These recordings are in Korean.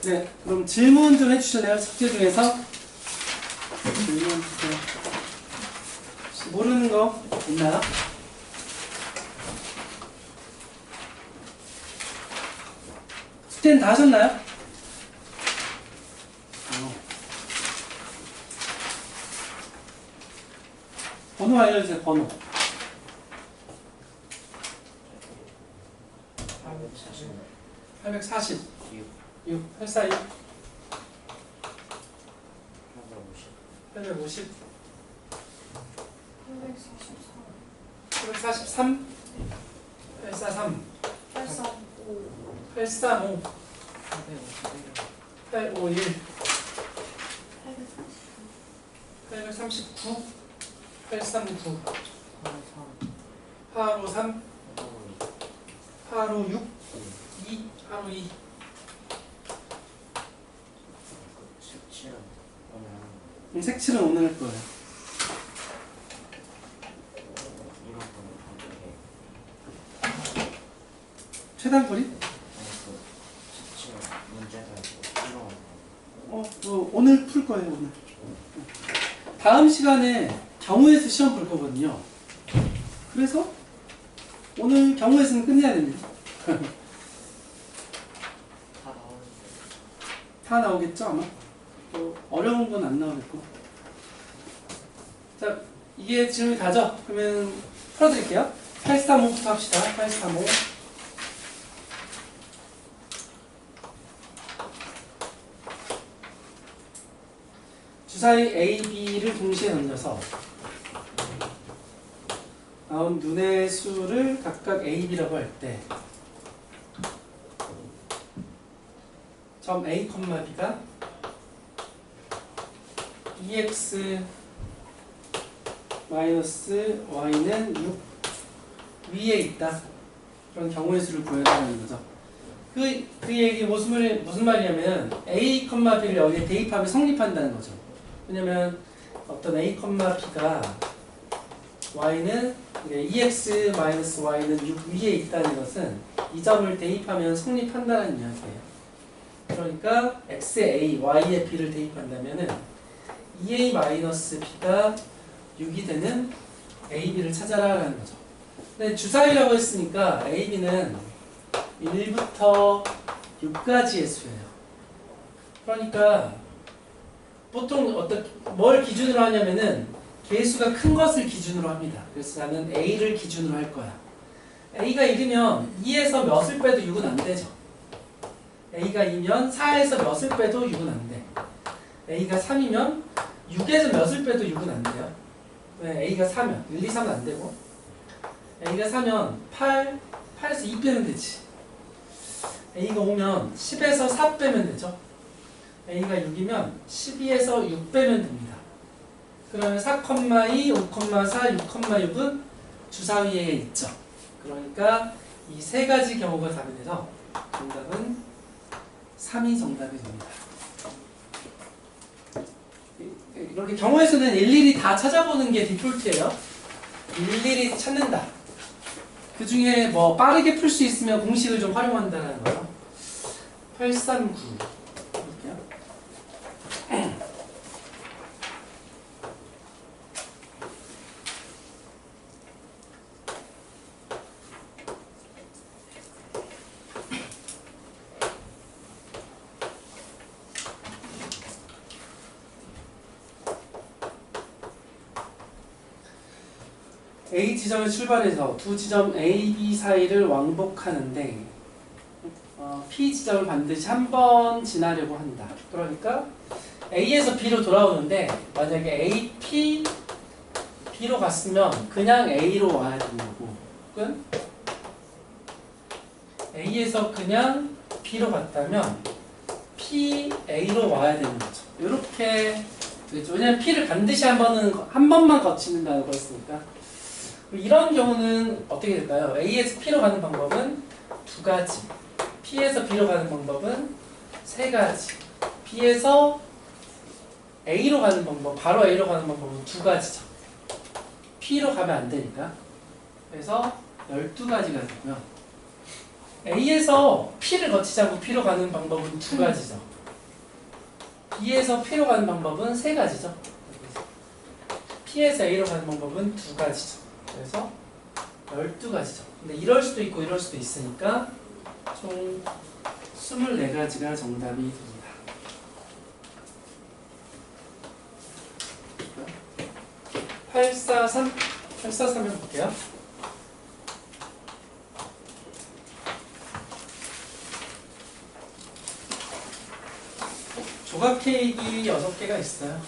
네, 그럼 질문 좀 해주실래요? 숙제 중에서? 질문 주세요. 혹시 모르는 거 있나요? 숙제는 다 하셨나요? 번호 알려주세요, 번호. 840. 6, 842. 850. 843. 843. 835. 851. 839. 839. 853. 856. 2. 852. 색칠은 오늘 할 거예요. 최단거리? 오늘 풀 거예요, 오늘. 다음 시간에 경우의 수 시험 볼 거거든요. 그래서 오늘 경우의 수는 끝내야 됩니다. 다 나오겠죠, 아마? 어려운 건 안 나오겠고. 자, 이게 질문이 다죠? 그러면 풀어드릴게요. 835부터 합시다. 835. 주사위 A, B를 동시에 던져서 나온 눈의 수를 각각 A, B라고 할 때 점 A, B가 EX 마이너스 Y는 6 위에 있다. 그런 경우의 수를 구해달라는 거죠. 그 얘기 무슨 말이냐면 A, B를 여기에 대입하면 성립한다는 거죠. 왜냐면 어떤 A, B가 Y는 EX 마이너스 Y는 6 위에 있다는 것은 이 점을 대입하면 성립한다는 이야기예요. 그러니까 X에 A, Y에 B를 대입한다면은 EA 마이너스 B가 6이 되는 AB를 찾아라라는 거죠. 근데 주사위라고 했으니까 AB는 1부터 6까지의 수예요. 그러니까 보통 뭘 기준으로 하냐면은 개수가 큰 것을 기준으로 합니다. 그래서 나는 A를 기준으로 할 거야. A가 1이면 2에서 몇을 빼도 6은 안 되죠. A가 2면 4에서 몇을 빼도 6은 안 돼. A가 3이면 6에서 몇을 빼도 6은 안 돼요. 왜? A가 4면 1, 2, 3은 안 되고 A가 4면 8에서 2 빼면 되지. A가 5면 10에서 4 빼면 되죠. A가 6이면 12에서 6 빼면 됩니다. 그러면 4,2, 5,4, 6,6은 주사위에 있죠. 그러니까 이 세 가지 경우가 답이 돼서 정답은 3이 정답이 됩니다. 이렇게 경우의 수는 일일이 다 찾아보는 게 디폴트예요. 일일이 찾는다. 그 중에 뭐 빠르게 풀 수 있으면 공식을 좀 활용한다는 거예요. 839 볼게요. A 지점에 출발해서 두 지점 A, B 사이를 왕복하는데 P 지점을 반드시 한 번 지나려고 한다. 그러니까 A에서 B로 돌아오는데 만약에 A, P, B로 갔으면 그냥 A로 와야 되는 거고 혹은 A에서 그냥 B로 갔다면 P, A로 와야 되는 거죠. 이렇게 되겠죠. 왜냐면 P를 반드시 한 번만 거치는다는 거였으니까. 이런 경우는 어떻게 될까요? A에서 P로 가는 방법은 두 가지, P에서 B로 가는 방법은 세 가지, B에서 A로 가는 방법, 바로 A로 가는 방법은 두 가지죠. P로 가면 안 되니까. 그래서 12가지가 되고요. A에서 P를 거치지 않고 P로 가는 방법은 두 가지죠. B에서 P로 가는 방법은 세 가지죠. P에서 A로 가는 방법은 두 가지죠. 그래서 12가지죠. 근데 이럴 수도 있고 이럴 수도 있으니까 총 24가지가 정답이 됩니다. 843 해볼게요. 조각 케이크 6개가 있어요.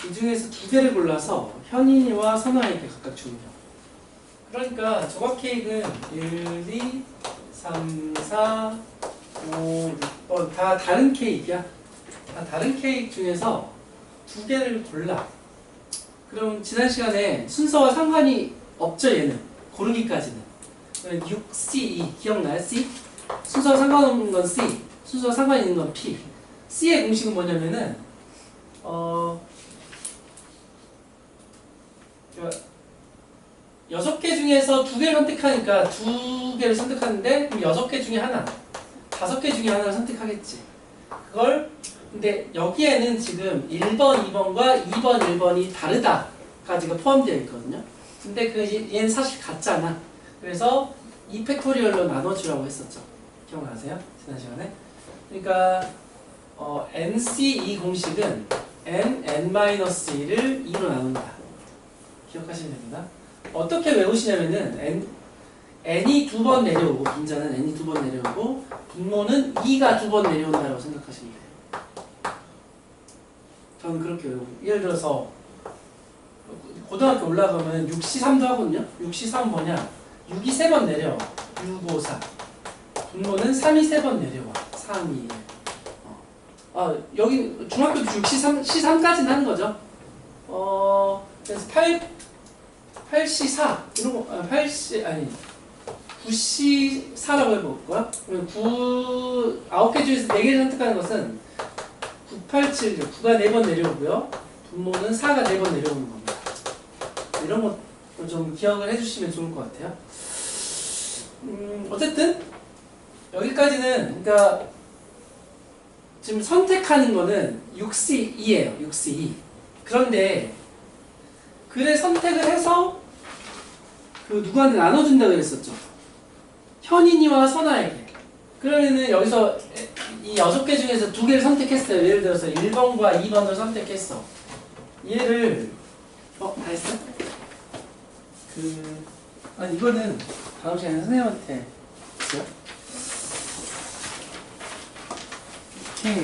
이 중에서 2개를 골라서 현인이와 선아에게 각각 줍니다. 그러니까 조각 케이크는 1, 2, 3, 4, 5, 6번 다 다른 케이크야. 다 다른 케이크 중에서 2개를 골라. 그럼 지난 시간에 순서와 상관이 없죠, 얘는. 고르기까지는. 6C2 기억나요? C? 순서와 상관없는 건 C, 순서와 상관 있는 건 P. C의 공식은 뭐냐면은 6개 중에서 2개를 선택하니까 2개를 선택하는데 그럼 6개 중에 하나, 5개 중에 하나를 선택하겠지. 그걸 근데 여기에는 지금 1번, 2번과 2번, 1번이 다르다까지가 포함되어 있거든요. 근데 얘는 사실 같잖아. 그래서 2팩토리얼로 나눠주라고 했었죠. 기억나세요? 지난 시간에? 그러니까 NC2 공식은 N-1을 2로 나눈다. 기억하시면 됩니다. 어떻게 외우시냐면은 N이 2번 내려오고 분자는 N이 2번 내려오고 분모는 2가 2번 내려온다고 생각하시면 돼요. 저는 그렇게 외우고 예를 들어서 고등학교 올라가면 6C3도 하거든요. 6C3 뭐냐? 6이 3번 내려와. 6, 5, 4. 분모는 3이 3번 내려와. 3, 2, 1. 여기 중학교도 6C3, C3까지는 하는 거죠. 그래서 8C4 이런 거 9C4라고 해볼까요? 9개 중에서 4개를 선택하는 것은 9, 8, 7, 9가 4번 내려오고요. 분모는 4가 4번 내려오는 겁니다. 이런 거 좀 기억을 해주시면 좋을 것 같아요. 어쨌든 여기까지는 그러니까 지금 선택하는 거는 6C2예요. 6C2. 그런데 글을 선택을 해서 누구한테 나눠준다고 그랬었죠. 현인이와 선아에게. 그러면은 여기서 이 6개 중에서 2개를 선택했어요. 예를 들어서 1번과 2번을 선택했어. 얘를 다 했어? 이거는 다음 시간에 선생님한테 있어요? 오케이.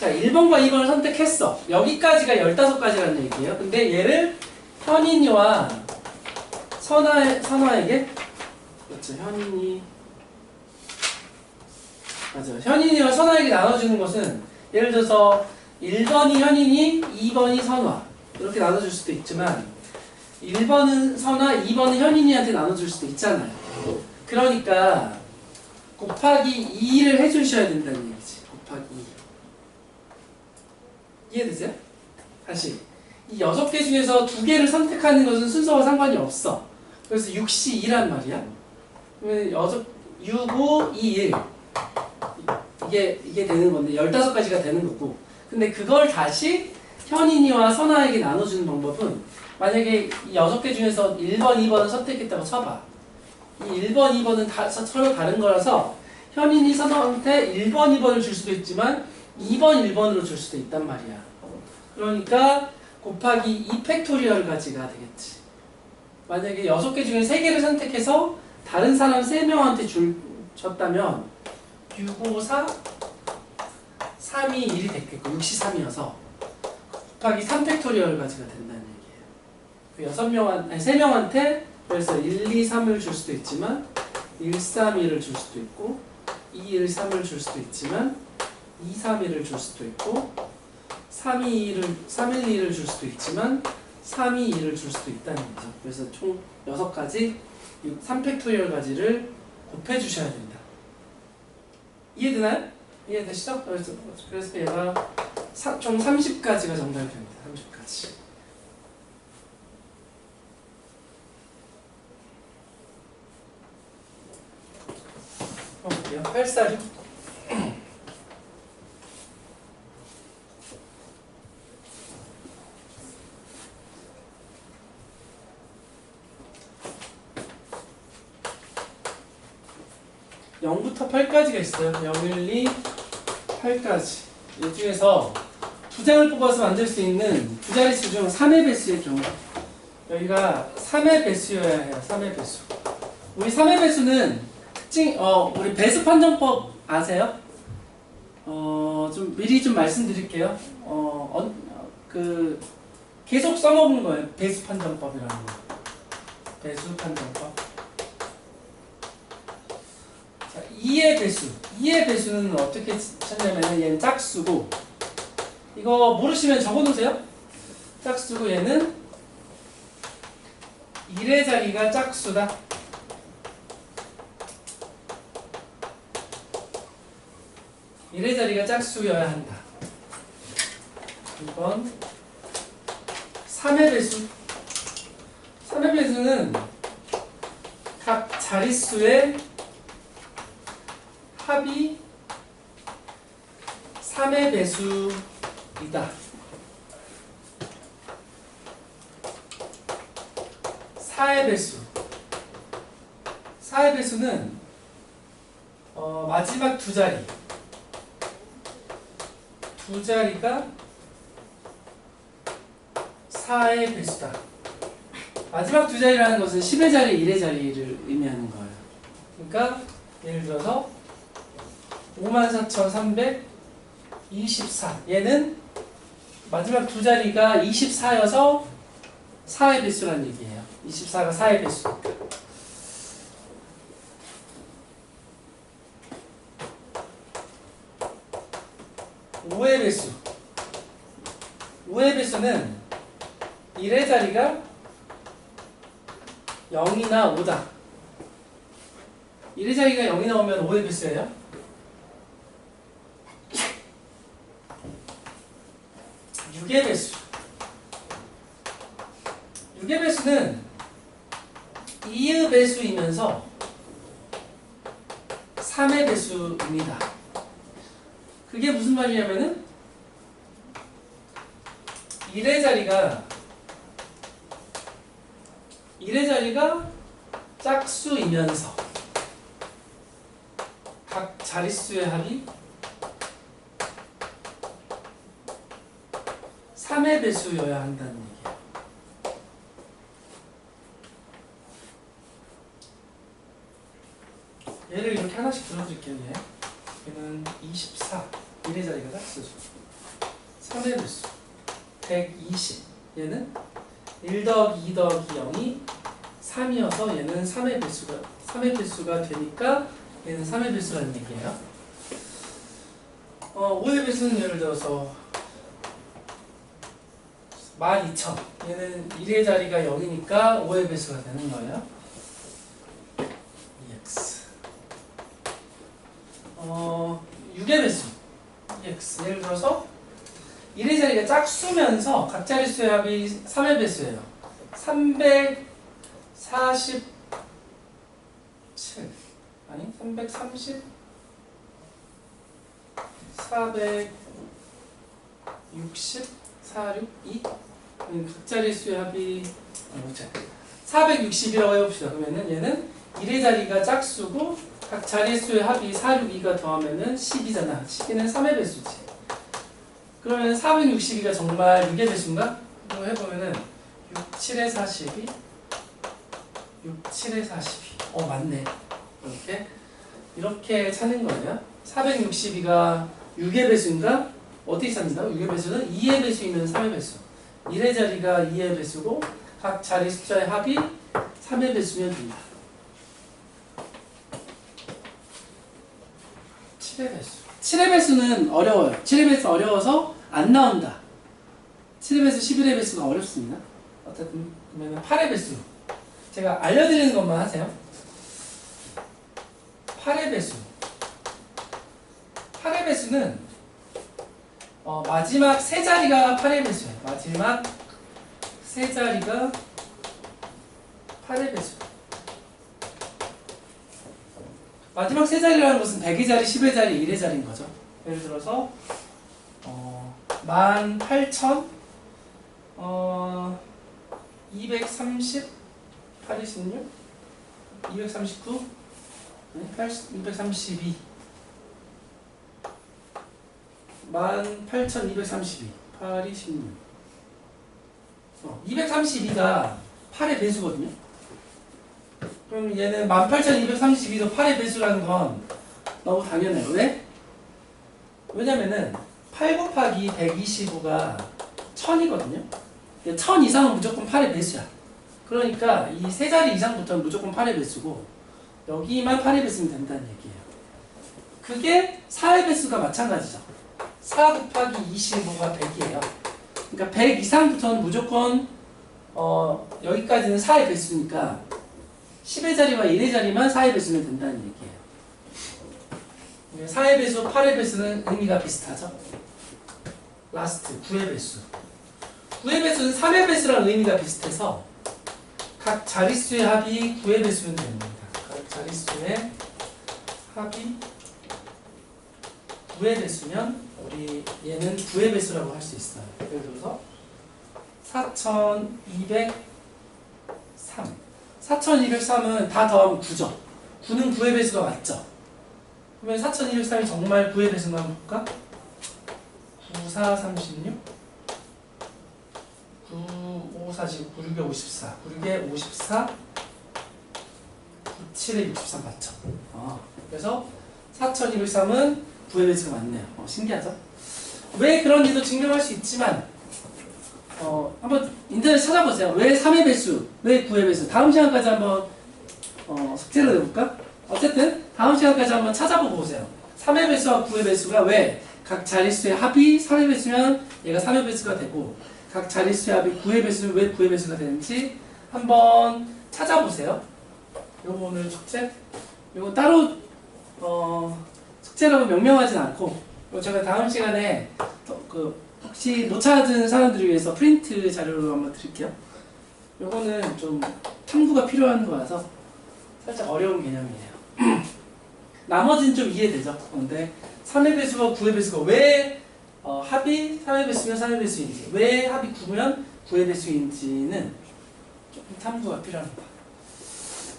자, 1번과 2번을 선택했어. 여기까지가 15가지라는 얘기예요. 근데 얘를 현인이와 선아에게 그렇죠. 현인이와 선아에게 나눠주는 것은 예를 들어서 1번이 현인이, 2번이 선아 이렇게 나눠줄 수도 있지만 1번은 선아, 2번은 현인이한테 나눠줄 수도 있잖아요. 그러니까 곱하기 2를 해주셔야 된다는 얘기지. 곱하기 2. 이해되세요? 다시 이 6개 중에서 2개를 선택하는 것은 순서와 상관이 없어. 그래서 6C2란 말이야. 그러면 6, 5, 2, 1 이게 되는 건데 15가지가 되는 거고 근데 그걸 다시 현인이와 선아에게 나눠주는 방법은 만약에 이 6개 중에서 1번, 2번을 선택했다고 쳐봐. 이 1번, 2번은 서로 다른 거라서 현인이 선아한테 1번, 2번을 줄 수도 있지만 2번, 1번으로 줄 수도 있단 말이야. 그러니까 곱하기 2팩토리얼 가지가 되겠지. 만약에 6개 중에 3개를 선택해서 다른 사람 3명한테 줬다면 6, 5, 4, 3, 2, 1이 됐겠고 6C3이어서 곱하기 3팩토리얼 가지가 된다는 얘기예요. 3명한테 그래서 1, 2, 3을 줄 수도 있지만 1, 3, 2를 줄 수도 있고 2, 1, 3을 줄 수도 있지만 2, 3, 2를 줄 수도 있고 3, 2, 1, 2를 줄 수도 있지만 3, 2, 2를 줄 수도 있다는 거죠. 그래서 총 6가지 3팩토리얼 가지를 곱해주셔야 된다. 이해되나요? 이해되시죠? 그래서 얘가 총 30가지가 정답이 됩니다. 30가지. 볼게요. 846. 0부터 8까지가 있어요. 0, 1, 2, 8까지. 이 중에서 두 장을 뽑아서 만들 수 있는 두 자릿수 중 3의 배수의 경우, 여기가 3의 배수여야 해요. 3의 배수. 우리 3의 배수는 우리 배수 판정법 아세요? 좀 미리 좀 말씀드릴게요. 계속 써먹는 거예요. 배수 판정법이라는 거. 배수 판정법. 자, 2의 배수. 2의 배수는 어떻게 찾냐면 얘는 짝수고, 이거 모르시면 적어놓으세요. 짝수고 얘는 1의 자리가 짝수다. 1의 자리가 짝수여야 한다. 이번 3의 배수. 3의 배수는 각 자릿수의 합이 3의 배수이다. 4의 배수. 4의 배수는 마지막 두 자리. 두 자리가 4의 배수다. 마지막 두 자리라는 것은 10의 자리, 1의 자리를 의미하는 거예요. 그러니까 예를 들어서 54,324. 얘는 마지막 두 자리가 24여서 4의 배수라는 얘기예요. 24가 4의 배수니까. 5의 배수. 5의 배수는 1의 자리가 0이나 5다. 1의 자리가 0이 나오면 5의 배수예요. 6의 배수. 6의 배수는 2의 배수이면서 3의 배수입니다. 그게 무슨 말이냐면은 1의 자리가 짝수이면서 각 자릿수의 합이 3의 배수여야 한다는 얘기예요. 얘를 이렇게 하나씩 들어드릴게요. 얘는 24. 1의 자리가 짝수죠. 3의 배수. 120. 얘는 1 더하기 2 더하기 0이 3이어서 얘는 3의 배수가 되니까 얘는 3의 배수라는 얘기예요. 5의 배수는 예를 들어서 12,000. 얘는 1의 자리가 0이니까 5의 배수가 되는 거예요. EX. 6의 배수. EX. 예를 들어서 1의 자리가 짝수면서 각 자릿수의 합이 3의 배수예요. 347. 아니, 330. 460. 462. 각 자릿수의 합이 460이라고 해봅시다. 그러면은 얘는 1의 자리가 짝수고 각 자릿수의 합이 462가 더하면은 10이잖아. 10이는 3의 배수지. 그러면 462가 정말 6의 배수인가? 이거 해보면은 6, 7에 42. 6, 7에 42. 맞네. 이렇게 찾는 거예요. 462가 6의 배수인가? 어떻게 찾는다고? 6의 배수는 2의 배수이면 3의 배수. 1의 자리가 2의 배수고 각 자리 숫자의 합이 3의 배수면 된다. 7의 배수. 7의 배수는 어려워요. 7의 배수 어려워서 안 나온다. 7의 배수, 11의 배수가 어렵습니다. 어쨌든 그러면 8의 배수. 제가 알려드리는 것만 하세요. 8의 배수. 8의 배수는 마지막 세 자리가 8의 배수예요. 마지막 세 자리가 8의 배수. 마지막 세 자리라는 것은 100의 자리, 10의 자리, 1의 자리인 거죠. 예를 들어서 18,000 230 826 239 232 18,232 8이 16 232가 8의 배수거든요. 그럼 얘는 18,232도 8의 배수라는 건 너무 당연해요. 왜? 왜냐면은 8 곱하기 125가 1000이거든요. 1000 이상은 무조건 8의 배수야. 그러니까 이 세 자리 이상부터는 무조건 8의 배수고 여기만 8의 배수면 된다는 얘기예요. 그게 4의 배수가 마찬가지죠. 4 곱하기 25가 100이에요. 그러니까 100 이상부터는 무조건 여기까지는 4의 배수니까 10의 자리와 1의 자리만 4의 배수면 된다는 얘기예요. 4의 배수, 8의 배수는 의미가 비슷하죠. 라스트 9의 배수. 9의 배수는 3의 배수랑 의미가 비슷해서 각 자릿수의 합이 9의 배수면 됩니다. 각 자릿수의 합이 9의 배수면 우리 얘는 9의 배수라고 할 수 있어요. 예를 들어서 4203 4203은 다 더하면 9죠. 9는 9의 배수가 맞죠. 그러면 4203이 정말 9의 배수인가 한번 볼까? 9436 9549 96에 54 96에 54 97에 63 맞죠? 그래서 4203은 9의 배수가 맞네요. 신기하죠? 왜 그런지도 증명할 수 있지만 한번 인터넷 찾아보세요. 왜 3의 배수, 왜 9의 배수? 다음 시간까지 한번 숙제로 내볼까? 어쨌든 다음 시간까지 한번 찾아보고 오세요. 3의 배수와 9의 배수가 왜 각 자릿수의 합이 3의 배수면 얘가 3의 배수가 되고 각 자릿수의 합이 9의 배수면 왜 9의 배수가 되는지 한번 찾아보세요. 요거 오늘 숙제? 요거 따로 숙제라고 명명하진 않고 제가 다음 시간에 혹시 못 찾은 사람들을 위해서 프린트 자료로 한번 드릴게요. 요거는 좀 탐구가 필요한 거라서 살짝 어려운 개념이에요. 나머지는 좀 이해되죠. 근데 3의 배수와 9의 배수가 왜 합이 3의 배수면 3의 배수인지, 왜 합이 9면 9의 배수인지는 조금 탐구가 필요합니다.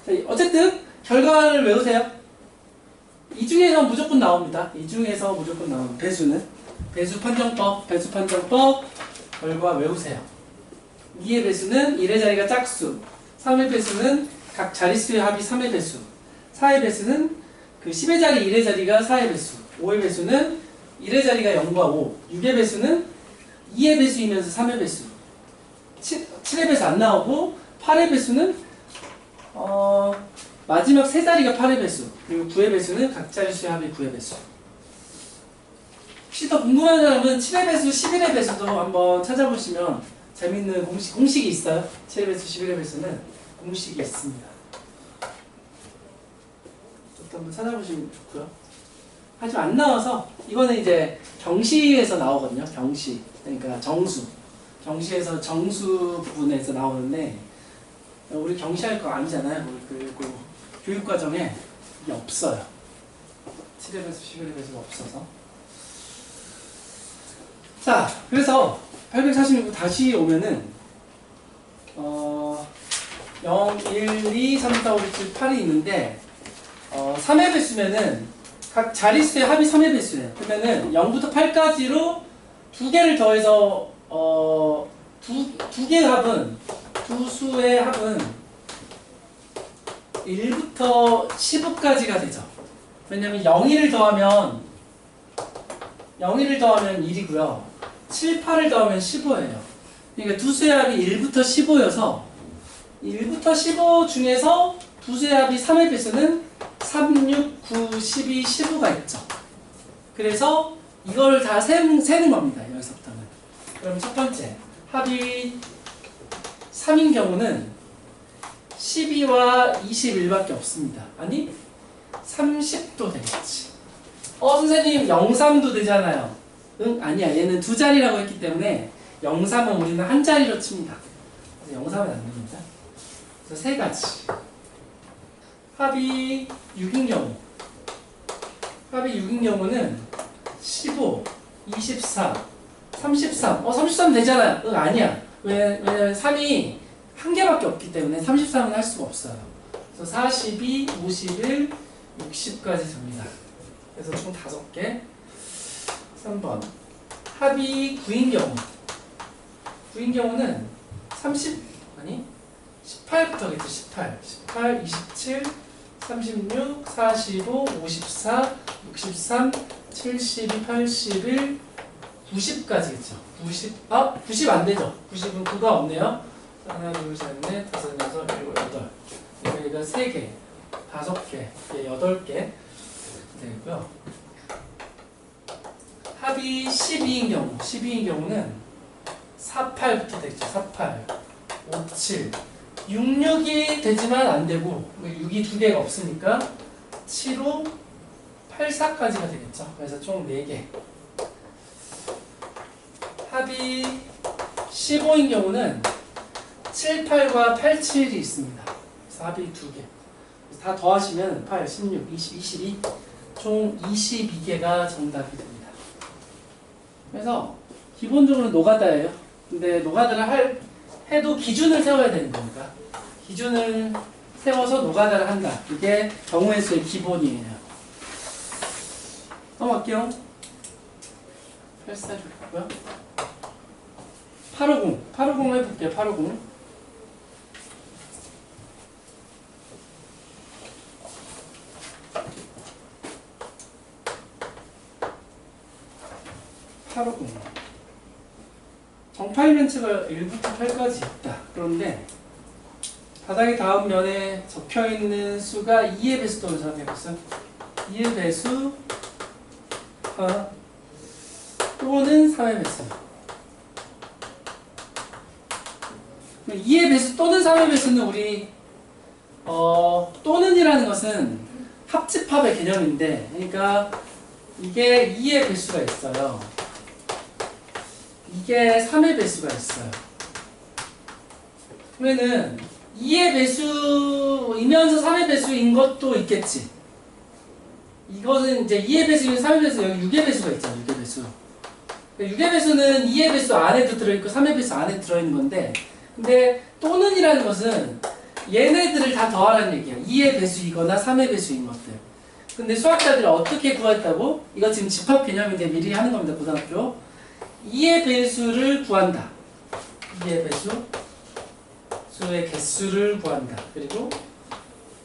자, 어쨌든 결과를 외우세요. 이 중에서 무조건 나옵니다. 이 중에서 무조건 나오는 배수는 배수 판정법 결과 외우세요. 2의 배수는 1의 자리가 짝수, 3의 배수는 각 자릿수의 합이 3의 배수, 4의 배수는 그 10의 자리 1의 자리가 4의 배수, 5의 배수는 1의 자리가 0과 5, 6의 배수는 2의 배수이면서 3의 배수, 7의 배수 안 나오고 8의 배수는 마지막 세 자리가 8의 배수, 그리고 9의 배수는 각 자릿수의 합이 9의 배수. 혹시 더 궁금한 사람은 7의 배수, 11의 배수도 한번 찾아보시면 재밌는 공식이 있어요. 7의 배수, 11의 배수는 공식이 있습니다. 또 한번 찾아보시면 좋고요. 하지만 안 나와서 이거는 이제 경시에서 나오거든요. 경시, 그러니까 정수. 경시에서 정수 부분에서 나오는데 우리 경시할 거 아니잖아요. 그리고 교육과정에 이게 없어요. 7의 배수, 11의 배수가 없어서. 자, 그래서 846 다시 오면은 0, 1, 2, 3, 4, 5, 6, 7, 8이 있는데 3의 배수면은 각 자릿수의 합이 3의 배수예요. 그러면은 0부터 8까지로 두 개를 더해서 두 개의 합은 두 수의 합은 1부터 15까지가 되죠. 왜냐면 0, 1을 더하면 1이고요. 7, 8을 더하면 15예요. 그러니까 두 수의 합이 1부터 15여서 1부터 15 중에서 두 수의 합이 3의 배수는 3, 6, 9, 12, 15가 있죠. 그래서 이걸 다 세는 겁니다. 여기서부터는. 그럼 첫 번째 합이 3인 경우는 12와 21밖에 없습니다. 아니 30도 되겠지. 선생님 03도 되잖아요. 응? 아니야. 얘는 두 자리라고 했기 때문에 03은 우리는 한 자리로 칩니다. 그래서 03은 안 됩니다. 그래서 세 가지. 합이 6인 경우 합이 6인 경우는 15, 24, 33. 33 되잖아요. 응, 아니야. 왜냐면 3이 한 개밖에 없기 때문에 33은 할 수가 없어요. 그래서 42, 51, 60까지 됩니다. 그래서 총 5개. 3번. 합이 9인 경우. 9인 경우는 18부터겠죠. 18, 27, 36, 45, 54, 63, 72, 81, 90까지겠죠. 90 안 되죠. 90은 9가 없네요. 하나, 둘, 셋, 넷, 다섯, 여섯, 일곱, 여덟. 여기가 3개, 5개, 8개 되고요. 합이 12인 경우는 48부터 되겠죠. 48, 57, 66이 되지만 안 되고 6이 2개가 없으니까 75, 84까지가 되겠죠. 그래서 총 4개. 합이 15인 경우는 7, 8과 8, 7이 있습니다. 그래서 합이 2개. 다 더하시면 8, 16, 20, 22, 총 22개가 정답이 됩니다. 그래서 기본적으로 노가다예요. 근데 노가다를 해도 기준을 세워야 되는 거니까 기준을 세워서 노가다를 한다. 이게 경우의 수의 기본이에요. 넘어갈게요. 84좋고요. 850 해볼게요. 850. 정파일면체가 1부터 8까지 있다. 그런데 바닥에 닿은 면에 적혀있는 수가 2의 배수 또는 3의 배수, 2의 배수 또는 3의 배수. 2의 배수 또는 3의 배수는 우리 또는이라는 것은 합집합의 개념인데, 그러니까 이게 2의 배수가 있어요. 이게 3의 배수가 있어요. 그러면은 2의 배수이면서 3의 배수인 것도 있겠지. 이것은 이제 2의 배수이면 3의 배수, 여기 6의 배수가 있잖아. 6의 배수. 6의 배수는 2의 배수 안에도 들어있고 3의 배수 안에 들어있는 건데, 근데 또는이라는 것은 얘네들을 다 더하라는 얘기야. 2의 배수이거나 3의 배수인 것들. 근데 수학자들이 어떻게 구했다고? 이거 지금 집합 개념인데 미리 하는 겁니다. 고등학교. 2의 배수를 구한다. 2의 배수, 수의 개수를 구한다. 그리고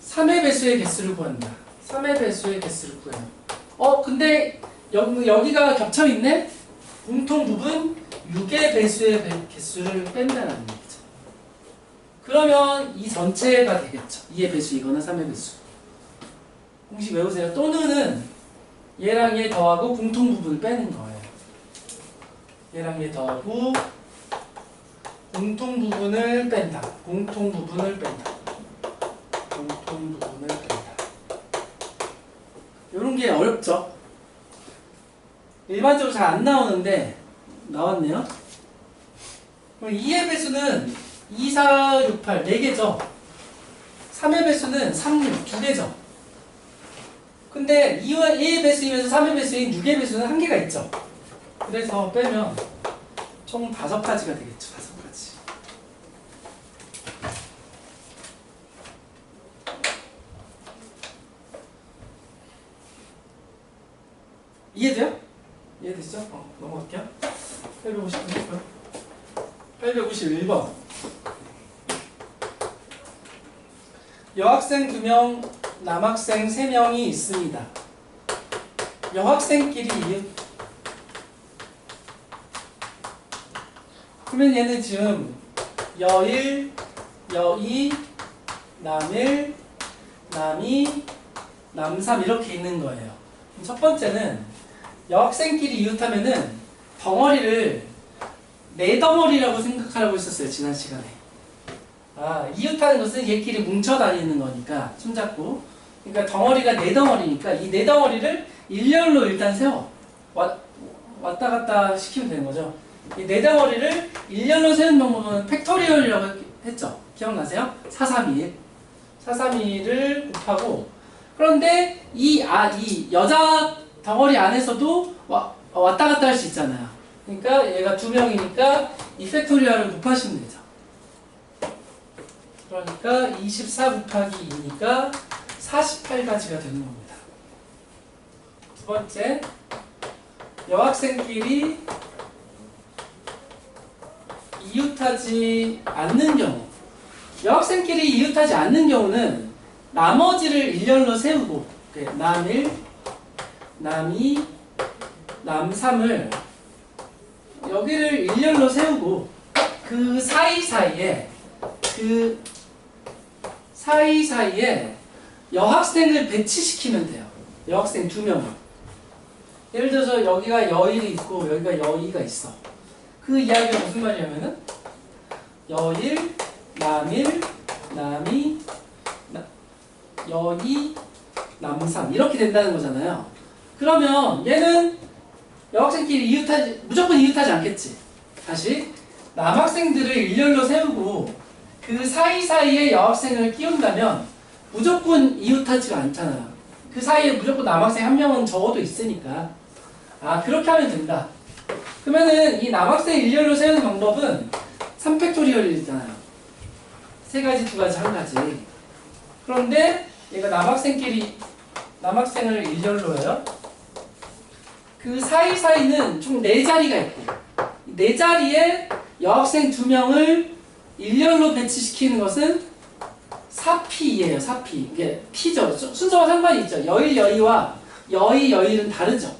3의 배수의 개수를 구한다. 3의 배수의 개수를 구해요. 근데 여기가 겹쳐있네? 공통 부분 6의 배수의 개수를 뺀다는 얘기죠. 그러면 이 전체가 되겠죠. 2의 배수이거나 3의 배수. 공식 외우세요. 또는은 얘랑 얘 더하고 공통 부분을 빼는 거예요. 얘랑 얘 더하고 공통 부분을 뺀다. 공통 부분을 뺀다. 공통 부분을 뺀다. 이런 게 어렵죠? 일반적으로 잘 안 나오는데 나왔네요. 그럼 2의 배수는 2, 4, 6, 8 4개죠. 3의 배수는 3, 6 2개죠. 근데 2의 배수이면서 3의 배수인 6의 배수는 1개가 있죠. 그래서 빼면 총 5가지가 되겠죠. 5가지. 이해돼요? 이해되시죠? 넘어갈게요. 851번. 여학생 2명, 남학생 3명이 있습니다. 여학생끼리 그러면 얘는 지금 여1, 여2, 남1, 남2, 남3 이렇게 있는 거예요. 첫 번째는 여학생끼리 이웃하면은 덩어리를 4덩어리라고 생각하라고 했었어요. 지난 시간에. 이웃하는 것은 얘끼리 뭉쳐 다니는 거니까 손잡고. 그러니까 덩어리가 4덩어리니까 이 4덩어리를 일렬로 일단 세워. 왔다 갔다 시키면 되는 거죠. 이 4덩어리를 일렬로 세우는 방법은 팩토리얼이라고 했죠. 기억나세요? 4, 3, 2, 1. 4, 3, 2를 곱하고 그런데 이 여자 덩어리 안에서도 왔다 갔다 할 수 있잖아요. 그러니까 얘가 2명이니까 이 팩토리얼을 곱하시면 되죠. 그러니까 24 곱하기 2니까 48가지가 되는 겁니다. 두 번째, 여학생끼리 이웃하지 않는 경우. 여학생끼리 이웃하지 않는 경우는 나머지를 일렬로 세우고 남1, 남2, 남3을 여기를 일렬로 세우고 그 사이사이에 여학생을 배치시키면 돼요. 여학생 2명을. 예를 들어서 여기가 여일이 있고 여기가 여이가 있어. 그 이야기가 무슨 말이냐면은 여일, 남일, 남이, 여이, 남3 이렇게 된다는 거잖아요. 그러면 얘는 여학생끼리 무조건 이웃하지 않겠지. 다시 남학생들을 일렬로 세우고 그 사이사이에 여학생을 끼운다면 무조건 이웃하지가 않잖아요. 그 사이에 무조건 남학생 한 명은 적어도 있으니까 그렇게 하면 된다. 그러면은 이 남학생 일렬로 세우는 방법은 3팩토리얼이잖아요. 3가지, 2가지, 1가지. 그런데 얘가 남학생을 일렬로 해요. 그 사이사이는 총 4자리가 있고 4자리에 여학생 2명을 일렬로 배치시키는 것은 4P예요. 4P. 이게 P죠. 순서와 상관이 있죠. 여일, 여이와 여이, 여일은 다르죠.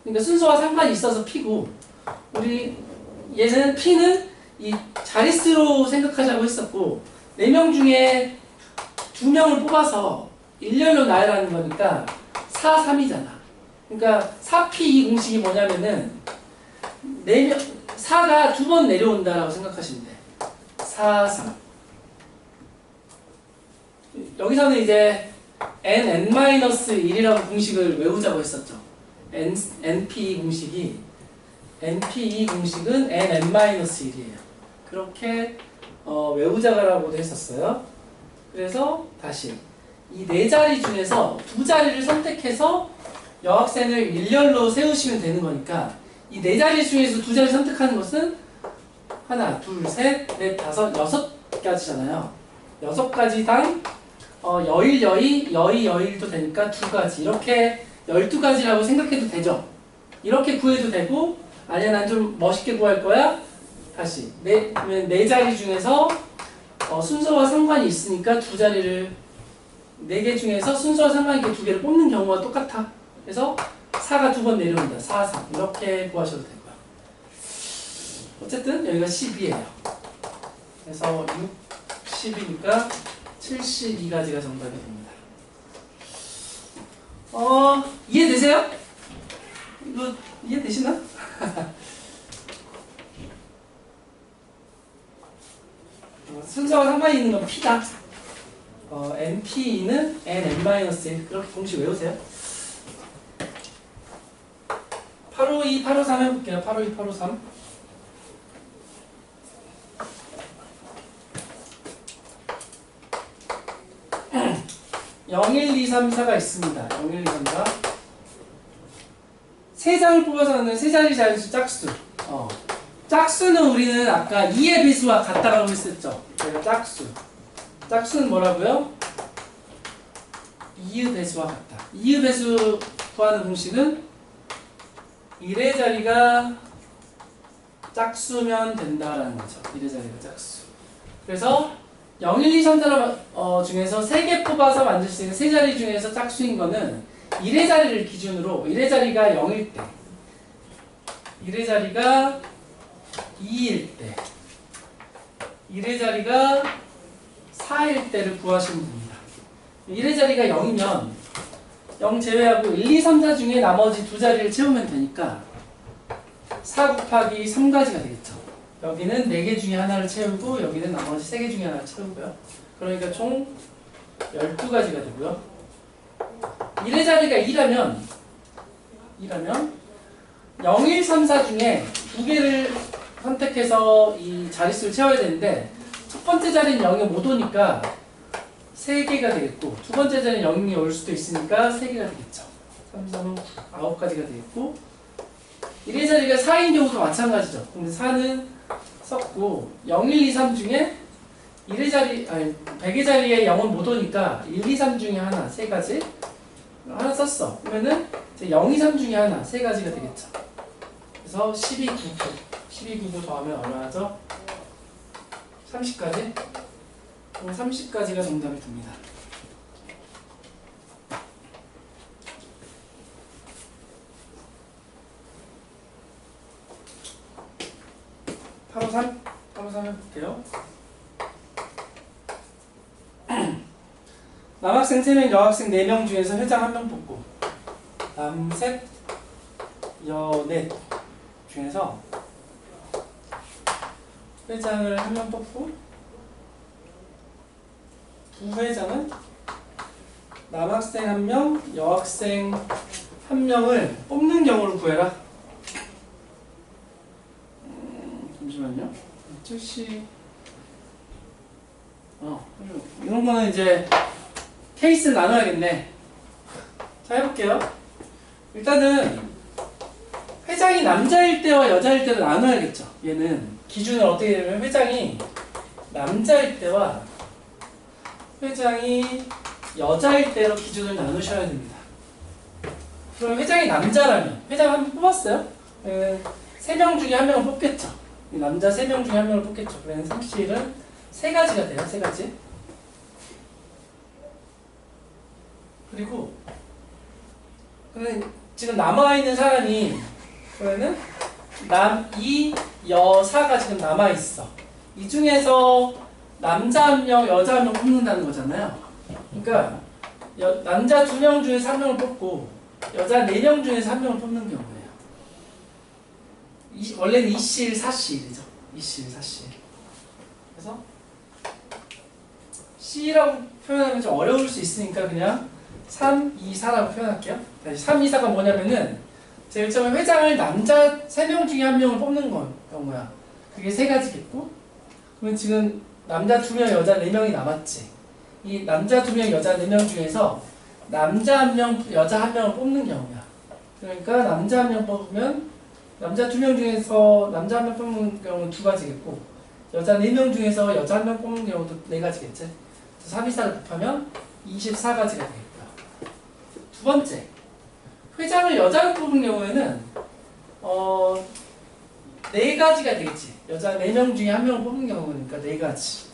그러니까 순서와 상관이 있어서 P고 얘는 P는 이 자릿수로 생각하자고 했었고 4명 중에 2명을 뽑아서 일렬로 나열하는 거니까 4, 3이잖아. 그러니까 4P 공식이 뭐냐면은 4가 2번 내려온다라고 생각하시면 돼. 4, 3. 여기서는 이제 n-1이라고 공식을 외우자고 했었죠. np 공식은 n-1이에요. 그렇게 외우자라고도 했었어요. 그래서 다시 이 4자리 중에서 2자리를 선택해서 여학생을 일렬로 세우시면 되는 거니까 이 4자리 중에서 2자리 선택하는 것은 하나, 둘, 셋, 넷, 다섯, 6가지잖아요. 6가지당 여일, 여이, 여이, 여일도 되니까 2가지. 이렇게 12가지라고 생각해도 되죠. 이렇게 구해도 되고 아니야 난 좀 멋있게 구할 거야. 다시 4자리 중에서 순서와 상관이 있으니까 2자리를 4개 중에서 순서와 상관이 있게 2개를 뽑는 경우와 똑같아. 그래서 4가 2번 내려온다. 4, 3 이렇게 구하셔도 되고요. 어쨌든 여기가 10이에요. 그래서 6, 10이니까 72가지가 정답이 됩니다. 이해되세요? 이거 이해되시나? 순서와 상관이 있는 건 P다. NP는 n-1 그렇게 공식 외우세요. 852, 853 해볼게요. 852, 853 01, 2, 3, 4가 있습니다. 01, 2, 3, 4 3장을 뽑아서 하는 세자리 자연수 짝수. 짝수는 우리는 아까 2의 배수와 같다라고 했었죠. 그래서 짝수는 뭐라고요? 2의 배수와 같다. 2의 배수 구하는 공식은 1의 자리가 짝수면 된다라는 거죠. 1의 자리가 짝수. 그래서 0, 1, 2, 3, 4 중에서 3개 뽑아서 만들 수 있는 세 자리 중에서 짝수인 거는 1의 자리를 기준으로 1의 자리가 0일 때 1의 자리가 2일 때 1의 자리가 4일 때를 구하시면 됩니다. 1의 자리가 0이면 0 제외하고 1, 2, 3, 4 중에 나머지 2자리를 채우면 되니까 4 곱하기 3가지가 되겠죠. 여기는 4개 중에 하나를 채우고 여기는 나머지 3개 중에 하나를 채우고요. 그러니까 총 12가지가 되고요. 1의 자리가 2라면 0, 1, 3, 4 중에 2개를 선택해서 이 자릿수를 채워야 되는데 첫 번째 자리는 0에 못 오니까 3개가 되겠고, 두 번째 자리는 0이 올 수도 있으니까 3개가 되겠죠. 3, 3, 9가지가 되겠고, 1의 자리가 4인 경우도 마찬가지죠. 근데 4는 썼고, 0, 1, 2, 3 중에 1의 자리, 아니 100의 자리에 0은 못 오니까 1, 2, 3 중에 하나, 3가지 하나 썼어. 그러면은 이제 0, 2, 3 중에 하나, 3가지가 되겠죠. 그래서 12, 9, 12, 9, 9 더하면 얼마죠? 30까지? 30까지가 정답이 됩니다. 바로 3 해볼게요. 남학생 3명, 여학생 4명 중에서 회장 1명 뽑고, 남 셋, 여 넷 중에서 회장을 1명 뽑고, 부회장은 남학생 1명, 여학생 1명을 뽑는 경우를 구해라. 잠시만요. 70. 이런 거는 이제 케이스 나눠야겠네. 자, 해볼게요. 일단은 회장이 남자일 때와 여자일 때로 나눠야겠죠. 얘는 기준을 어떻게 되냐면 회장이 남자일 때와 회장이 여자일 때로 기준을 나누셔야 됩니다. 그럼 회장이 남자라면 회장 한 명 뽑았어요? 3명 중에 1명을 뽑겠죠. 남자 3명 중에 1명을 뽑겠죠. 그러면 상실은 3가지가 돼요. 3가지. 그리고 지금 남아있는 사람이 그러면은 남2, 여4가 지금 남아있어. 이 중에서 남자 1명, 여자 1명 뽑는다는 거잖아요. 그러니까 남자 2명 중에서 1명을 뽑고 여자 4명 중에서 1명을 뽑는 경우예요. 원래는 2실, 4실이죠. 2실, 4실. 그래서 C라고 표현하면 좀 어려울 수 있으니까 그냥 3, 2, 4라고 표현할게요. 3, 2, 4가 뭐냐면은 제일 처음에 회장을 남자 3명 중에 1명을 뽑는 경우야. 그게 3가지겠고, 그러면 지금 남자 2명, 여자 4명이 남았지. 이 남자 2명, 여자 4명 중에서 남자 1명, 여자 1명을 뽑는 경우야. 그러니까 남자 1명 뽑으면 남자 2명 중에서 남자 1명 뽑는 경우는 2가지겠고, 여자 4명 중에서 여자 1명 뽑는 경우도 4가지겠지. 3, 2, 4를 곱하면 24가지가 되겠고요. 두 번째, 회장을 여자로 뽑은 경우에는 4가지가 되겠지. 여자 4명 중에 1명을 뽑는 경우니까 4가지.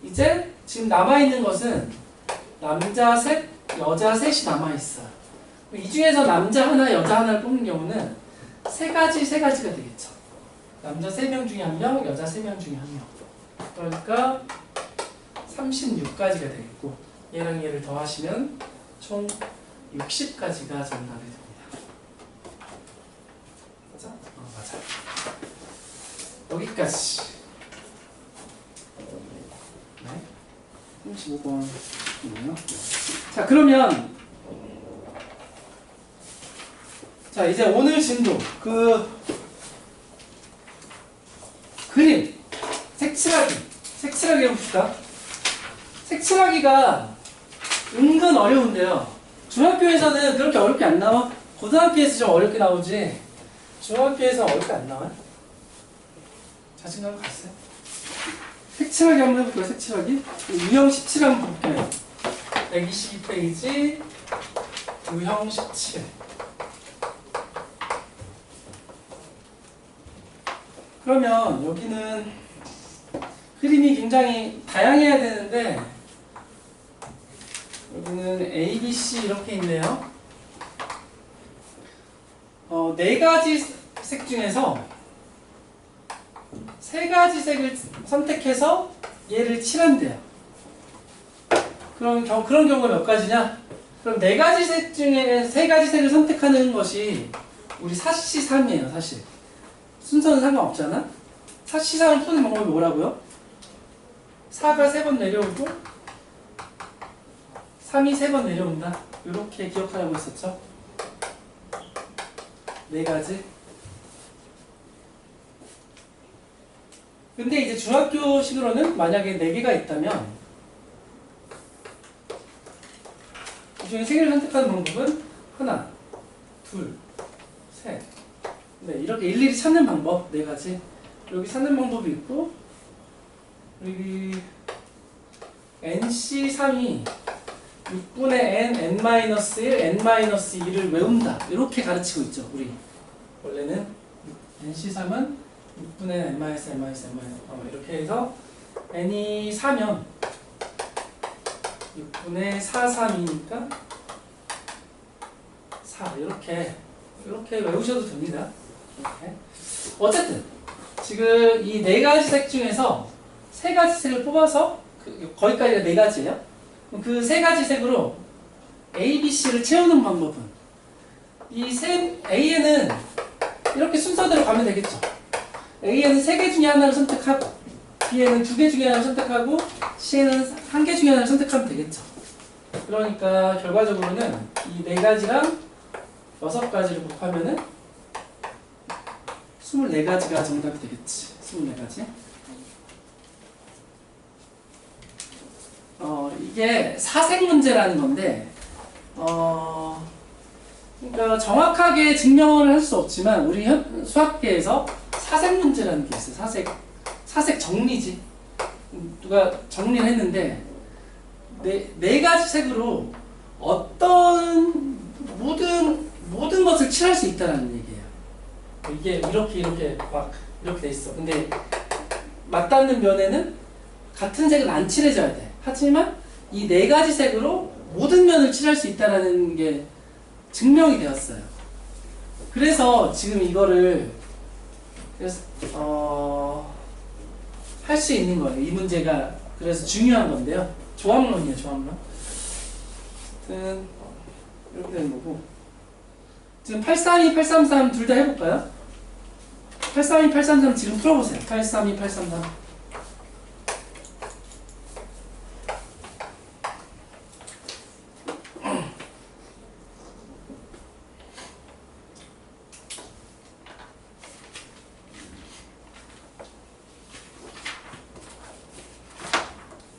이제 지금 남아있는 것은 남자 셋, 여자 셋이 남아있어요. 이 중에서 남자 하나, 여자 하나를 뽑는 경우는 3가지가 되겠죠. 남자 3명 중에 1명, 여자 3명 중에 1명. 그러니까 36가지가 되겠고, 얘랑 얘를 더하시면 총 60가지가 정답이 됩니다. 맞아? 맞아. 여기까지. 네. 35번이네요. 자, 그러면 자, 이제 오늘 진도 그림 색칠하기 해봅시다. 색칠하기가 은근 어려운데요. 중학교에서는 그렇게 어렵게 안 나와. 고등학교에서 좀 어렵게 나오지. 중학교에서 어렵게 안 나와요. 자신감 갔어요. 색칠하기 한번 해볼게요. 색칠하기. 유형 17 한번 볼게요. 122페이지 유형 17. 그러면 여기는 그림이 굉장히 다양해야 되는데 여기는 A, B, C 이렇게 있네요. 4가지 색 중에서 3가지 색을 선택해서 얘를 칠한대요. 그럼 그런 경우가 몇 가지냐? 그럼 4가지 색 중에 3가지 색을 선택하는 것이 우리 사시삼이에요. 사실 순서는 상관없잖아. 사시삼을 푸는 방법이 뭐라고요? 4가 3번 내려오고 3이 3번 내려온다. 이렇게 기억하라고 했었죠. 4가지. 근데 이제 중학교식으로는 만약에 4개가 있다면 중에 세 개를 선택하는 방법은 하나, 둘, 셋. 네, 이렇게 일일이 찾는 방법 네 가지. 여기 찾는 방법이 있고, 여기 NC3이 6분의 n, n-1, n-2를 외운다. 이렇게 가르치고 있죠, 우리. 원래는 NC3은 6분의 n, n-, 이렇게 해서 n이 4면 6분의 4, 3이니까 4. 이렇게 외우셔도 됩니다. 이렇게. 어쨌든 지금 이 네 가지 색 중에서 세 가지 색을 뽑아서 거기까지가 네 가지예요. 그 세 가지 색으로 A, B, C를 채우는 방법은 A에는 이렇게 순서대로 가면 되겠죠. A에는 세 개 중에 하나를 선택하고 B에는 두 개 중에 하나를 선택하고 C에는 한 개 중에 하나를 선택하면 되겠죠. 그러니까 결과적으로는 이 네 가지랑 6가지를 곱하면은 24가지가 정답이 되겠지. 24가지. 이게 사색 문제라는 건데, 그러니까 정확하게 증명을 할 수 없지만, 우리 수학계에서 사색 문제라는 게 있어요. 사색 정리지. 누가 정리를 했는데, 네 가지 색으로 어떤 모든 것을 칠할 수 있다는 얘기예요. 이게 이렇게 막 이렇게 돼 있어. 근데 맞닿는 면에는 같은 색은 안 칠해져야 돼. 하지만 이 네 가지 색으로 모든 면을 칠할 수 있다는 게 증명이 되었어요. 그래서 지금 이거를 할 수 있는 거예요. 이 문제가 그래서 중요한 건데요. 조합론이에요, 조합론. 이렇게 되는 거고. 지금 832, 833 둘 다 해볼까요? 832, 833 지금 풀어보세요. 832, 833.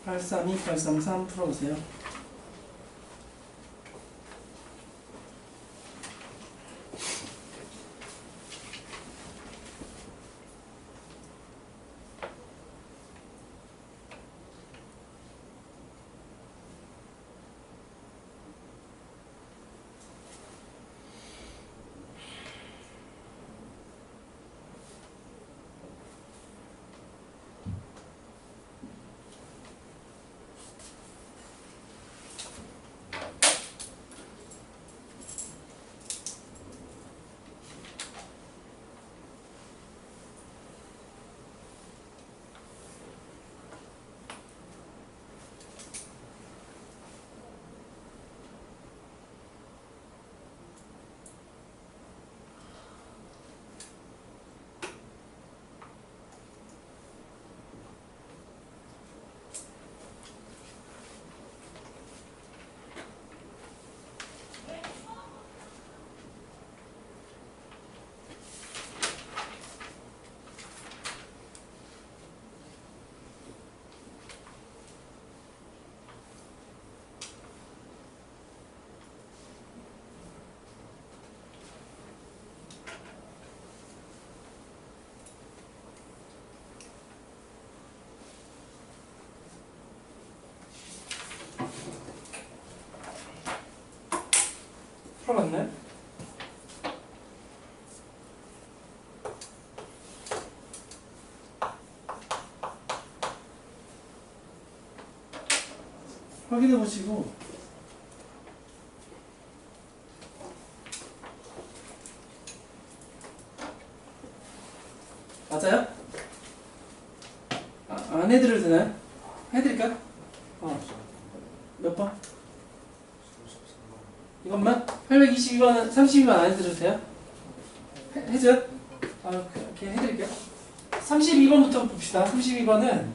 (832) (833) 풀어보세요. 풀어봤나요? 확인해 보시고 맞아요? 안 해드려도 되나요? 해드릴까요? 몇 번? 이것만? 822번은 32번 안 해드려도 돼요? 해줘요? 오케이 해드릴게요. 32번부터 봅시다. 32번은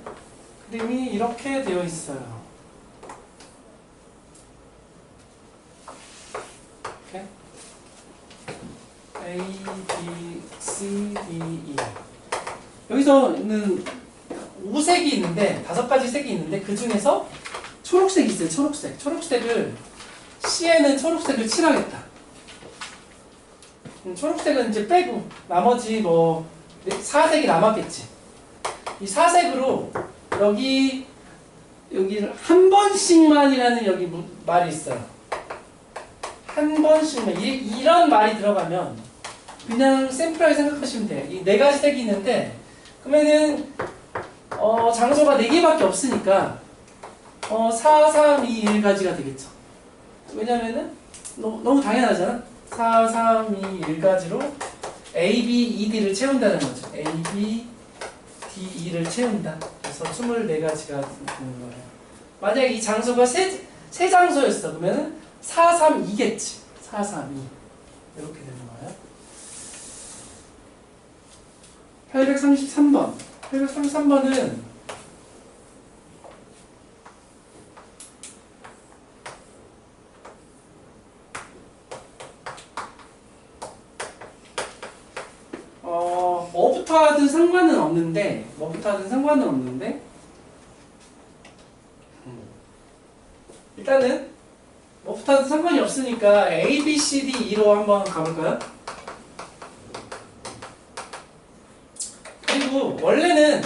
그림이 이렇게 되어 있어요. 오케이. A, B, C, D, E. 여기서는 5색이 있는데 5가지 색이 있는데 그 중에서 초록색이 있어요. 초록색을 C에는 초록색을 칠하겠다. 초록색은 이제 빼고 나머지 뭐 사색이 남았겠지. 이 사색으로 여기를 한 번씩만이라는 여기 말이 있어요. 한 번씩만 이런 말이 들어가면 그냥 샘플하게 생각하시면 돼요. 이 네 가지 색이 있는데 그러면은 장소가 네 개밖에 없으니까 4, 3, 2, 1가지가 되겠죠. 왜냐면은 너무 당연하잖아. 4, 3, 2, 1가지로 A, B, E, D를 채운다는 거죠. A, B, D, E를 채운다. 그래서 24가지가 되는 거예요. 만약에 이 장소가 세 장소였어. 그러면은 4, 3, 2겠지. 4, 3, 2. 이렇게 되는 거예요. 833번. 833번은 뭐부터 하든 상관은 없는데 일단은 뭐부터 하든 상관이 없으니까 A, B, C, D, E로 한번 가볼까요? 그리고 원래는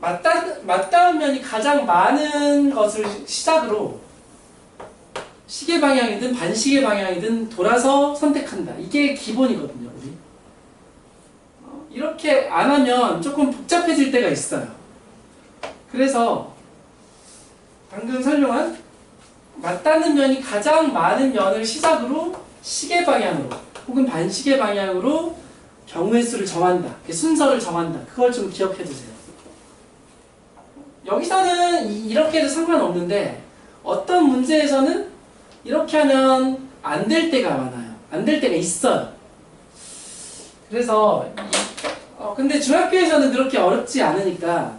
맞닿은 면이 가장 많은 것을 시작으로 시계 방향이든 반시계 방향이든 돌아서 선택한다. 이게 기본이거든요. 우리. 이렇게 안 하면 조금 복잡해질 때가 있어요. 그래서 방금 설명한 맞닿는 면이 가장 많은 면을 시작으로 시계 방향으로 혹은 반시계 방향으로 경우의 수를 정한다. 순서를 정한다. 그걸 좀 기억해 두세요. 여기서는 이렇게 해도 상관없는데 어떤 문제에서는 이렇게 하면 안 될 때가 많아요. 안 될 때가 있어요. 그래서 근데 중학교에서는 그렇게 어렵지 않으니까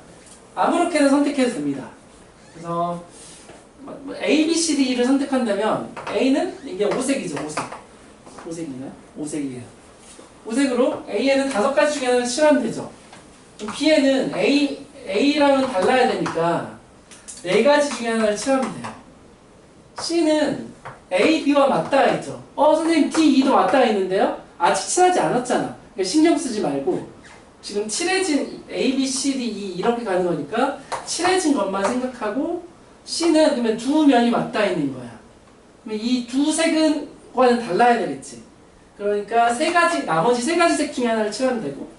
아무렇게나 선택해도 됩니다. 그래서 A, B, C, D를 선택한다면 A는 이게 5색이죠. 5색인가요? 5색이에요. 5색으로 A에는 5가지 중에 하나를 칠하면 되죠. B에는 A랑은 달라야 되니까 4가지 중에 하나를 칠하면 돼요. C는 A, B와 맞닿아 있죠. 선생님 D, E도 맞닿아 있는데요? 아직 칠하지 않았잖아. 그러니까 신경 쓰지 말고 지금 칠해진 A, B, C, D, E 이렇게 가는 거니까 칠해진 것만 생각하고 C는 그러면 두 면이 맞닿아 있는 거야. 그러면 이 두 색과는 달라야 되겠지. 그러니까 나머지 3가지 색 중에 하나를 칠하면 되고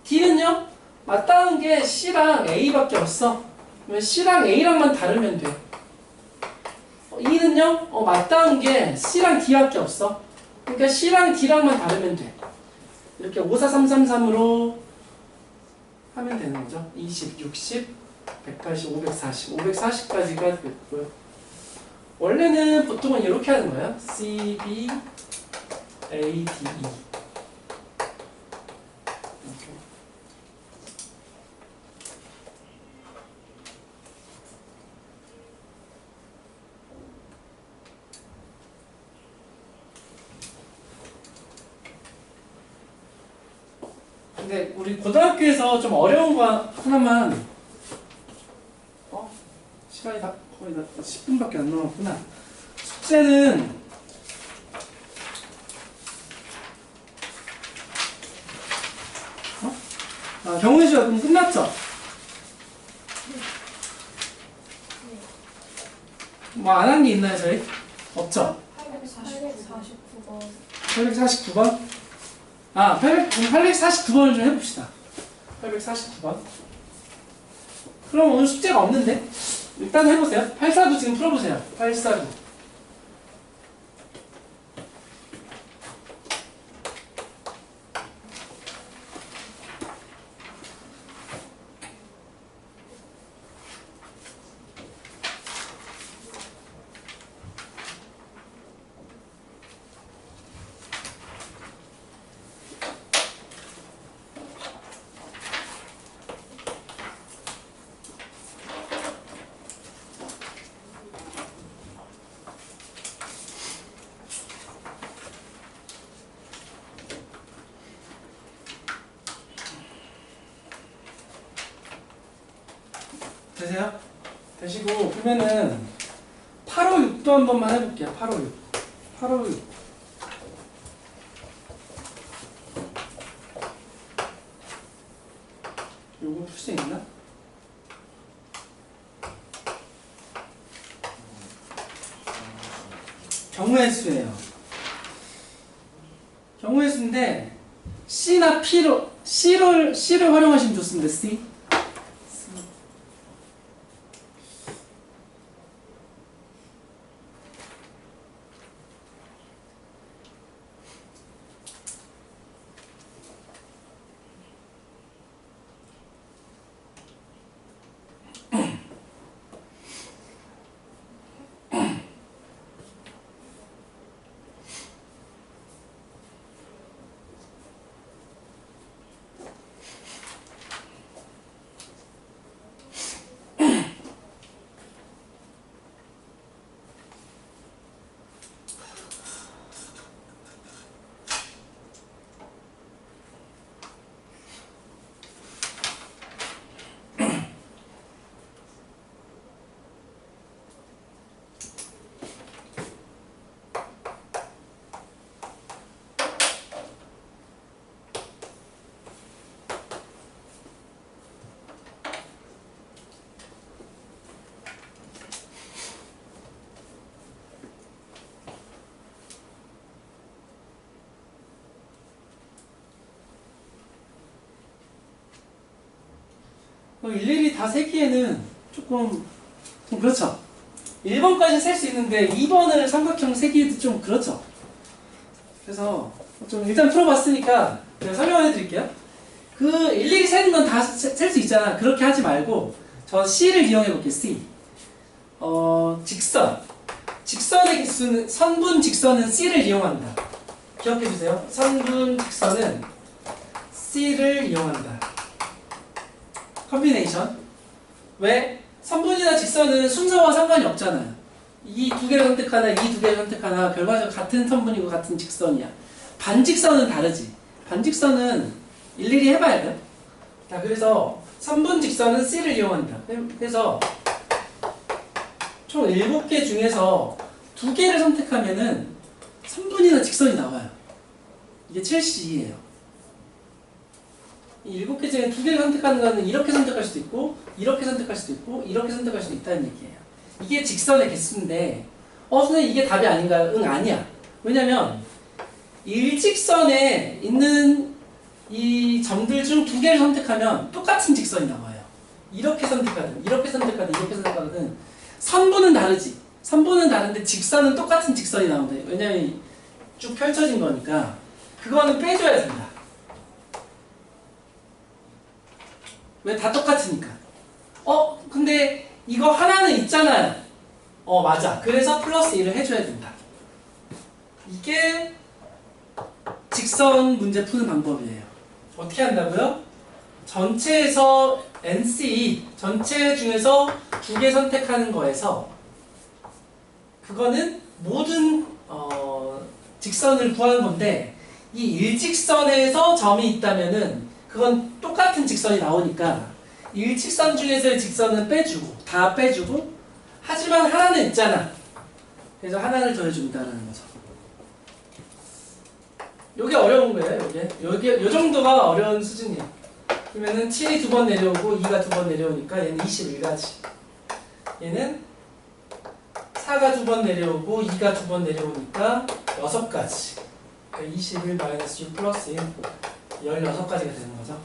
D는요? 맞닿은 게 C랑 A밖에 없어. 그러면 C랑 A랑만 다르면 돼. E는요? 맞닿은 게 C랑 D밖에 없어. 그러니까 C랑 D랑만 다르면 돼. 이렇게 5, 4, 3, 3, 3으로 하면 되는 거죠. 20, 60, 180, 540, 540까지가 됐고요. 원래는 보통은 이렇게 하는 거예요. C, B, A, D, E. 근데 우리 고등학교에서 좀 어려운 거 하나만 시간이 다 거의 다 10분밖에 안 남았구나. 숙제는 경훈이 씨가 그럼 끝났죠? 뭐 안 한 게 있나요 저희? 없죠? 849번. 849번? 849번을 좀 해봅시다. 849번. 그럼 오늘 숙제가 없는데? 일단 해보세요. 849 지금 풀어보세요. 849. 되세요? 되시고 그러면은 8, 5, 6도 한 번만 해볼게요. 8, 5, 6. 8, 5, 6. 요거 풀 수 있나? 경우의 수예요. 경우의 수인데 C나 C를 활용하시면 좋습니다. C. 일일이 다 세기에는 조금 그렇죠. 1번까지 셀 수 있는데 2번을 삼각형 세기에도 좀 그렇죠. 그래서 좀 일단 풀어봤으니까 제가 설명해 드릴게요. 그 일일이 세는 건 다 셀 수 있잖아. 그렇게 하지 말고 저 C를 이용해 볼게요. C. 직선의 개수는 선분 직선은 C를 이용한다. 기억해 주세요. 선분 직선은 C를 이용한다. 컨비네이션. 왜? 선분이나 직선은 순서와 상관이 없잖아요. 이 두 개를 선택하나 이 두 개를 선택하나 결과적으로 같은 선분이고 같은 직선이야. 반직선은 다르지. 반직선은 일일이 해봐야 돼요. 자, 그래서 선분 직선은 C를 이용한다. 그래서 총 7개 중에서 2개를 선택하면은 선분이나 직선이 나와요. 이게 7C예요. 이 7개 중에 2개를 선택하는 거는 이렇게 선택할 수도 있고 이렇게 선택할 수도 있고 이렇게 선택할 수도 있다는 얘기예요. 이게 직선의 개수인데 선생님 이게 답이 아닌가요? 응, 아니야. 왜냐면 일직선에 있는 이 점들 중 2개를 선택하면 똑같은 직선이 나와요. 이렇게 선택하든 이렇게 선택하든 이렇게 선택하든 선분은 다르지. 선분은 다른데 직선은 똑같은 직선이 나온다. 왜냐면 쭉 펼쳐진 거니까 그거는 빼줘야 된다. 왜? 다 똑같으니까. 근데 이거 하나는 있잖아요. 맞아. 그래서 플러스 1을 해줘야 된다. 이게 직선 문제 푸는 방법이에요. 어떻게 한다고요? 전체에서 NC, 전체 중에서 2개 선택하는 거에서 그거는 모든 직선을 구하는 건데 이 일직선에서 점이 있다면은 그건 똑같은 직선이 나오니까 일직선 중에서의 직선은 빼주고 다 빼주고 하지만 하나는 있잖아. 그래서 하나를 더해준다는 거죠. 요게 어려운 거예요. 요게 요 정도가 어려운 수준이에요. 그러면은 7이 2번 내려오고 2가 2번 내려오니까 얘는 21가지. 얘는 4가 2번 내려오고 2가 2번 내려오니까 6가지. 그러니까 21 마이너스 6 플러스 1 16가지가 되는 거죠.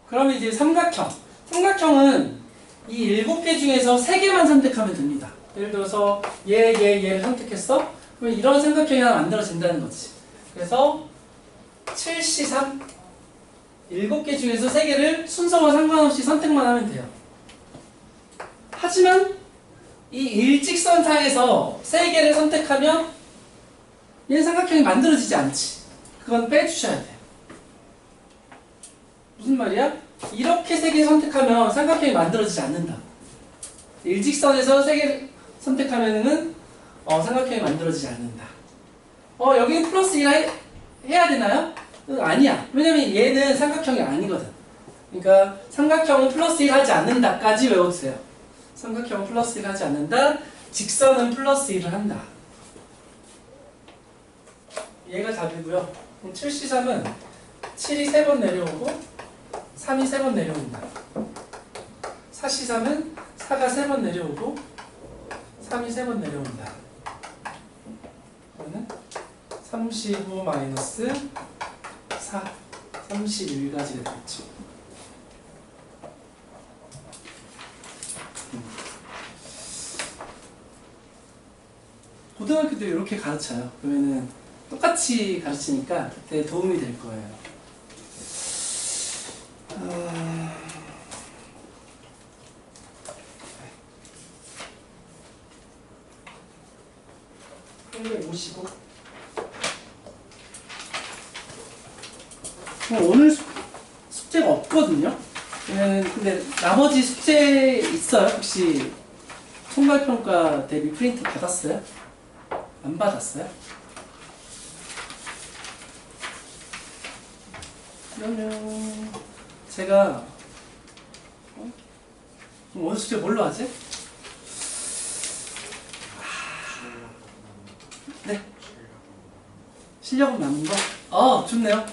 그럼 이제 삼각형은 이 7개 중에서 3개만 선택하면 됩니다. 예를 들어서 얘를 선택했어? 그럼 이런 삼각형이 하나 만들어진다는 거지. 그래서 7C3 7개 중에서 3개를 순서와 상관없이 선택만 하면 돼요. 하지만 이 일직선상에서 3개를 선택하면 얘는 삼각형이 만들어지지 않지. 그건 빼주셔야 돼요. 무슨 말이야? 이렇게 3개 선택하면 삼각형이 만들어지지 않는다. 일직선에서 3개를 선택하면은 삼각형이 만들어지지 않는다. 여기는 플러스 1 해야 되나요? 아니야. 왜냐면 얘는 삼각형이 아니거든. 그러니까 삼각형은 플러스 1 하지 않는다까지 외워주세요. 삼각형은 플러스 1 하지 않는다. 직선은 플러스 1을 한다. 얘가 답이고요. 그럼 7C3은 7이 3번 내려오고 3이 3번 내려온다. 4C3은 4가 3번 내려오고 3이 3번 내려온다. 그러면 35 마이너스 4, 31가지가 되겠죠. 고등학교 때 이렇게 가르쳐요. 그러면은 똑같이 가르치니까 그때 도움이 될 거예요. 오시고 오늘 숙제가 없거든요. 근데 나머지 숙제 있어요? 혹시 총괄평가 대비 프린트 받았어요? 안 받았어요? 그러면 제가 그럼 오늘 숙제 뭘로 하지? 네? 실력업 남은 거? 좋네요.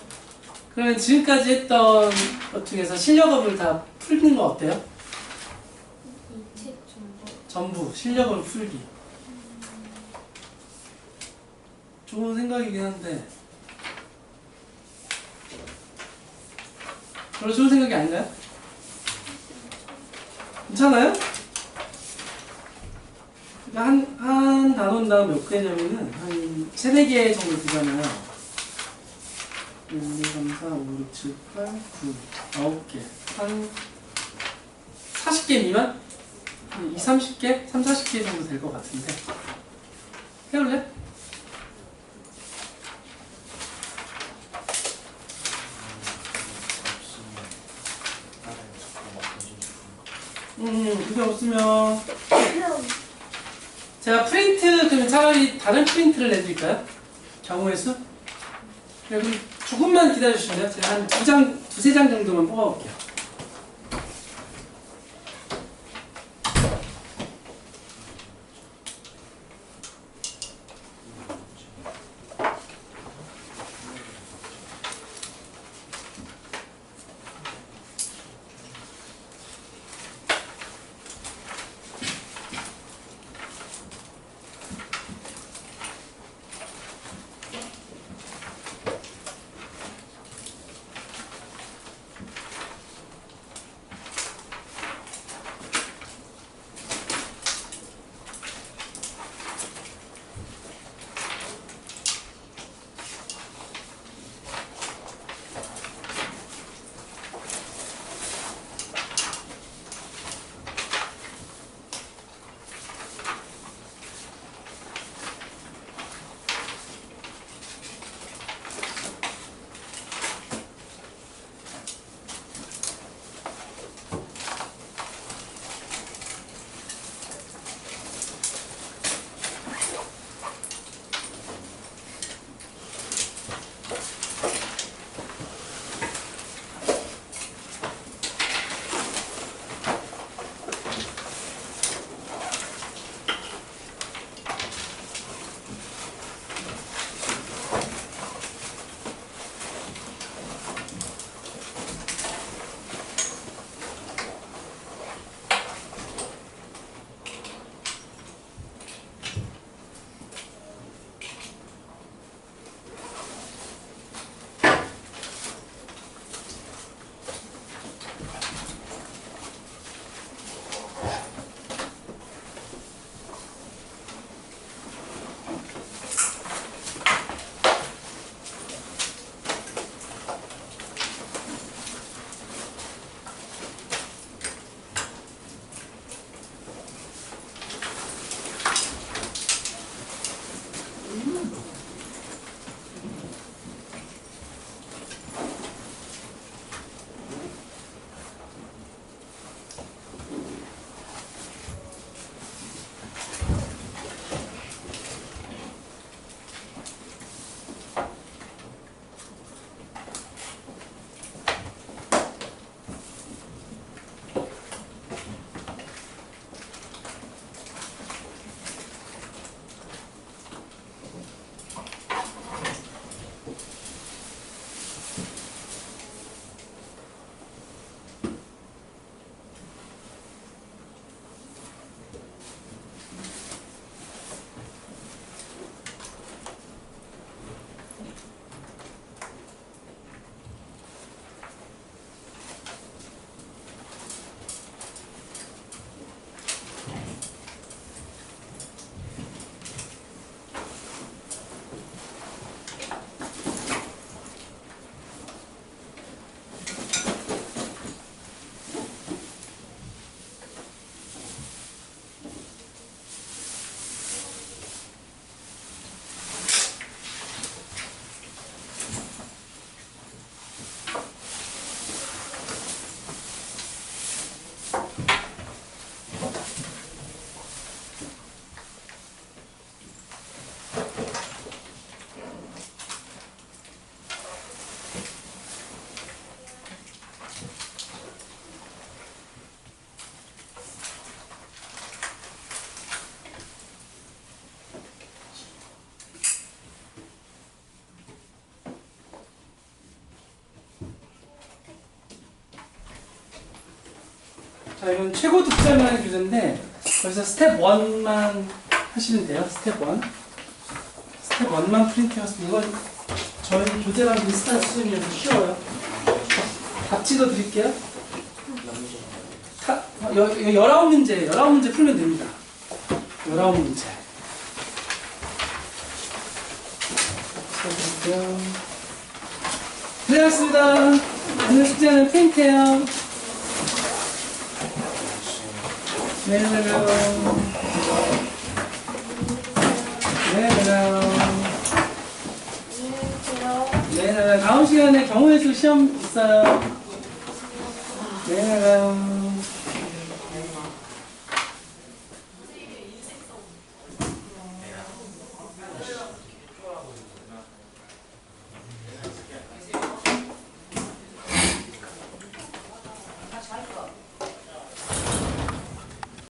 그러면 지금까지 했던 것 중에서 실력업을 다 풀는 거 어때요? 이 책 정도. 전부 실력을 풀기. 좋은 생각이긴 한데 별로 좋은 생각이 아닌가요? 괜찮아요? 그러니까 한 단원당 몇 개냐면은 한 3, 4개 정도 되잖아요. 1, 2, 3, 4, 5, 6, 7, 8, 9, 9개. 한 40개 미만? 2, 30개? 3, 40개 정도 될 것 같은데. 해볼래? 그게 없으면 제가 프린트 그러면 차라리 다른 프린트를 내드릴까요? 경우의 수? 그럼 조금만 기다려주시면 제가 한 2장, 2-3장 정도만 뽑아볼게요. 자, 이건 최고 득점이라는 교재인데 여기서 스텝 1만 하시면 돼요. 스텝 1. 스텝 1만 프린트해봤습니다. 이건 저희 교재랑 비슷한 수준이어서 쉬워요. 답지도 드릴게요. 19문제, 19문제 풀면 됩니다. 19문제. 고생하셨습니다. 오늘 숙제는 페인트예요. 내일 봬요. 내일 봬요. 내일 봬요. 다음 시간에 경우의 수 시험 있어요. 내일 봬요.